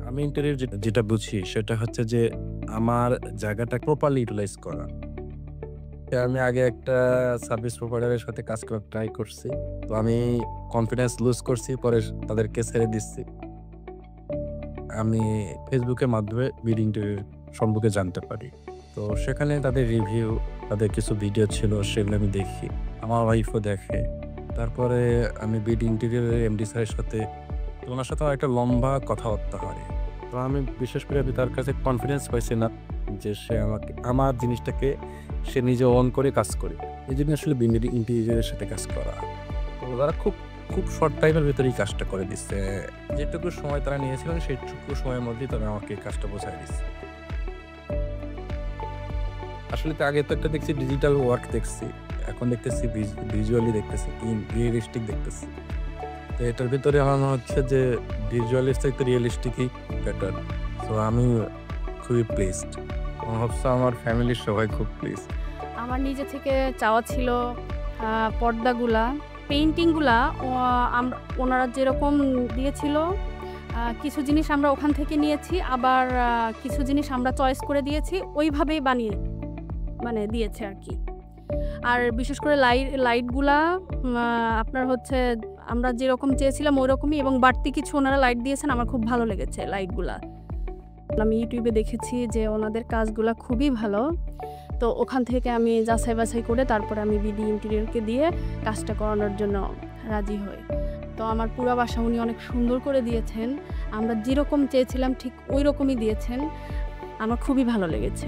আমি ইন্টারভিউ যেটা বুঝি সেটা হচ্ছে যে আমার জায়গাটা প্রপারলি ইউটিলাইজ করা। আমি আগে একটা সার্ভিস প্রোভাইডারের সাথে কাজ করার ট্রাই করছি। তো আমি কনফিডেন্স লুজ করছি। পরে তাদেরকে ছেড়ে দিচ্ছি। আমি Facebook এর মাধ্যমে বিডি ইন্টারভিউ সম্পর্কে জানতে পারি। তো সেখানে তাদের রিভিউ, তাদের কিছু ভিডিও ছিল সেগুলো আমি দেখি। আমার ওয়াইফও দেখে। তারপরে আমি বিডি ইন্টারভিউ এর এমডি স্যারের সাথে তো উনার সাথে আমার একটা লম্বা কথাবার্তা হয়। তো আমি বিশেষ করে আমি তার কাছে কনফিডেন্স পাইছি না যে সে আমাকে আমার জিনিসটাকে সে নিজে অন করে কাজ করবে। এজন্য আসলে বিডি ইন্টেরিয়র এর সাথে কাজ করা। তো তারা খুব শর্ট টাইমের ভেতরেই কাজটা করে দিচ্ছে। যেটুকু সময় তারা নিয়েছিলেন সেইটুকু সময়ের মধ্যেই তারা আমাকে কাজটা বোঝায় দিচ্ছে। আসলে তো আগে তো একটা দেখছি ডিজিটাল ওয়ার্ক দেখছি। এখন দেখতেছি ভিজুয়ালি দেখতেছি, রিয়ালিস্টিক দেখতেছি। তো এটার ভিতরে আমার মনে হচ্ছে যে ভিজুয়ালিস্টিক থেকে রিয়ালিস্টিকই বেটার। সো আমি খুবই প্লেসড। আমার ভাবছি আমার ফ্যামিলির সবাই খুব প্লেসড। আমার নিজে থেকে চাওয়া ছিল পর্দাগুলা, পেইন্টিংগুলা ওনারা যেরকম দিয়েছিল, কিছু জিনিস আমরা ওখান থেকে নিয়েছি, আবার কিছু জিনিস আমরা চয়েস করে দিয়েছি, ওইভাবেই মানে দিয়েছে আর কি। আর বিশেষ করে লাইটগুলা আপনার হচ্ছে আমরা যেরকম চেয়েছিলাম ওই রকমই, এবং বাড়তি কিছু ওনারা লাইট দিয়েছেন, আমার খুব ভালো লেগেছে লাইটগুলা। আমি ইউটিউবে দেখেছি যে ওনাদের কাজগুলা খুবই ভালো। তো ওখান থেকে আমি যাচাই বাছাই করে তারপরে আমি বিডি ইন্টেরিয়রকে দিয়ে কাজটা করানোর জন্য রাজি হই। তো আমার পুরো বাসা উনি অনেক সুন্দর করে দিয়েছেন। আমরা যেরকম চেয়েছিলাম ঠিক ওই রকমই দিয়েছেন। আমার খুবই ভালো লেগেছে।